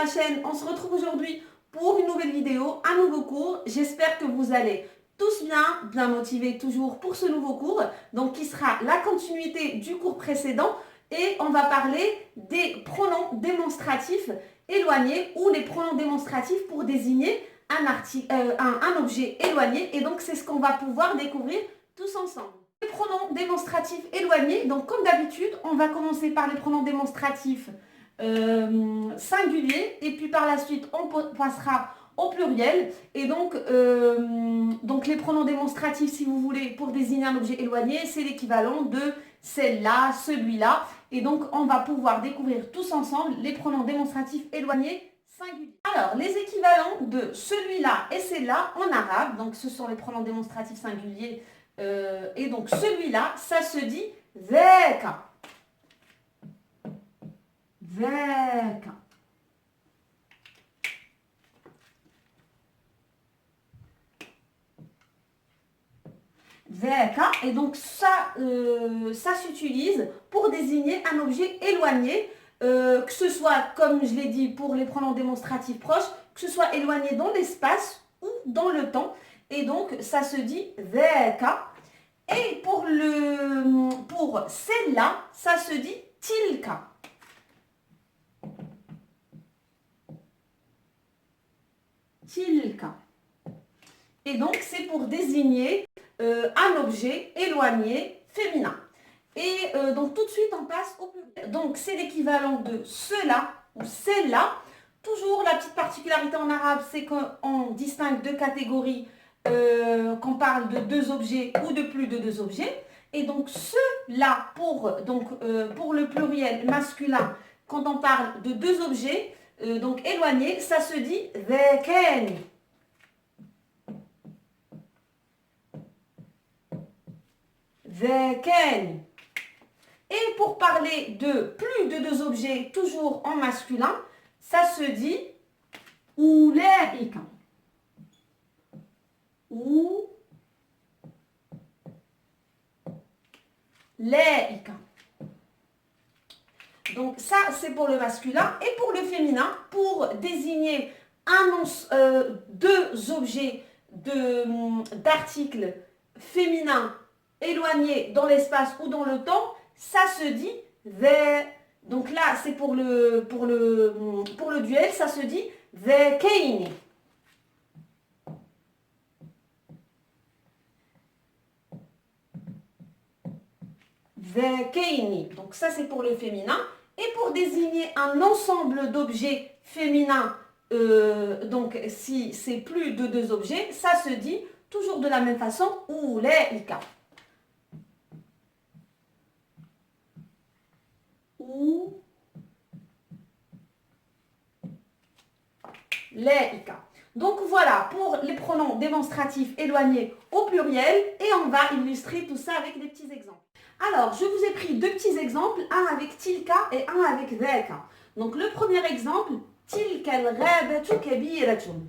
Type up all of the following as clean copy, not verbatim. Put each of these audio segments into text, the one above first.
chaîne. On se retrouve aujourd'hui pour une nouvelle vidéo, un nouveau cours. J'espère que vous allez tous bien motivés toujours pour ce nouveau cours, donc qui sera la continuité du cours précédent. Et on va parler des pronoms démonstratifs éloignés ou les pronoms démonstratifs pour désigner un objet éloigné. Et donc c'est ce qu'on va pouvoir découvrir tous ensemble. Les pronoms démonstratifs éloignés, donc comme d'habitude, on va commencer par les pronoms démonstratifs singuliers et puis par la suite on passera au pluriel. Et donc les pronoms démonstratifs, si vous voulez, pour désigner un objet éloigné, c'est l'équivalent de celle-là, celui-là. Et donc on va pouvoir découvrir tous ensemble les pronoms démonstratifs éloignés singuliers. Alors les équivalents de celui-là et celle-là en arabe, donc ce sont les pronoms démonstratifs singuliers. Et donc celui-là, ça se dit ذاك. ذاك. ذاك. Et donc ça s'utilise pour désigner un objet éloigné, que ce soit, comme je l'ai dit, pour les pronoms démonstratifs proches, que ce soit éloigné dans l'espace ou dans le temps. Et donc ça se dit ذاك. Et pour celle-là, ça se dit tilka. Tilka. Et donc c'est pour désigner un objet éloigné féminin. Et donc tout de suite on passe au pluriel. Donc c'est l'équivalent de cela ou celle-là. Toujours la petite particularité en arabe, c'est qu'on distingue deux catégories qu'on parle de deux objets ou de plus de deux objets. Et donc ceux-là, pour le pluriel masculin, quand on parle de deux objets donc éloignés, ça se dit ذاكان. ذاكان. Et pour parler de plus de deux objets, toujours en masculin, ça se dit أولئك. أولئك. Donc ça c'est pour le masculin. Et pour le féminin, pour désigner deux objets d'articles féminins éloignés dans l'espace ou dans le temps, ça se dit ذا. Donc là c'est pour le duel, ça se dit ذاكين. ذاكين. Donc ça c'est pour le féminin. Et pour désigner un ensemble d'objets féminins, donc si c'est plus de deux objets, ça se dit toujours de la même façon أولئك. أولئك. Donc voilà pour les pronoms démonstratifs éloignés au pluriel. Et on va illustrer tout ça avec des petits exemples. Alors, je vous ai pris deux petits exemples, un avec tilka et un avec ذاك. Donc, le premier exemple, tilka al-ghabatu kabiratun.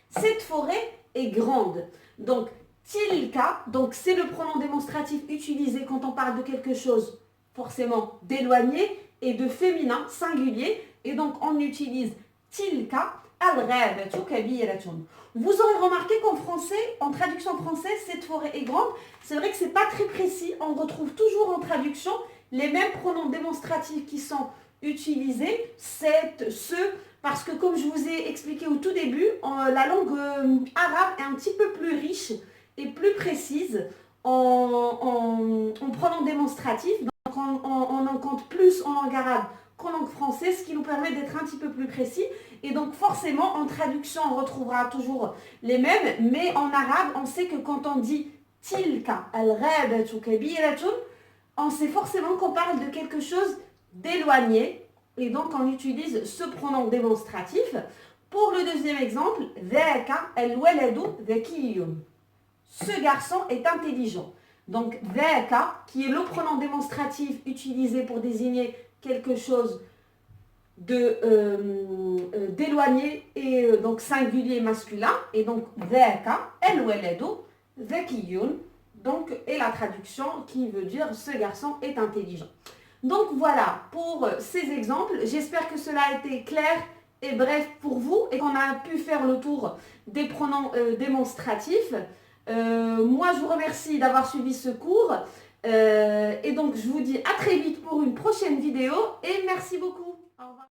Cette forêt est grande. Donc, tilka, donc c'est le pronom démonstratif utilisé quand on parle de quelque chose forcément d'éloigné et de féminin singulier. Et donc, on utilise tilka al-ghabatu kabiratun. Vous aurez remarqué qu'en français, en traduction française, cette forêt est grande. C'est vrai que ce n'est pas très précis. On retrouve toujours en traduction les mêmes pronoms démonstratifs qui sont utilisés, cette, ce, parce que comme je vous ai expliqué au tout début, la langue arabe est un petit peu plus riche et plus précise en pronoms démonstratifs. Donc on en compte plus en langue arabe qu'en langue française, ce qui nous permet d'être un petit peu plus précis. Et donc forcément, en traduction, on retrouvera toujours les mêmes, mais en arabe, on sait que quand on dit tilka al-ghabatu kabiratun, on sait forcément qu'on parle de quelque chose d'éloigné, et donc on utilise ce pronom démonstratif. Pour le deuxième exemple, ذاك الولد ذكي. Ce garçon est intelligent. Donc ذاك, qui est le pronom démonstratif utilisé pour désigner quelque chose d'éloigné et donc singulier masculin. Et donc ذاك الولد ذكي, donc et la traduction qui veut dire ce garçon est intelligent. Donc voilà pour ces exemples. J'espère que cela a été clair et bref pour vous et qu'on a pu faire le tour des pronoms démonstratifs. Moi, je vous remercie d'avoir suivi ce cours et donc je vous dis à très vite pour une prochaine vidéo et merci beaucoup. Au revoir.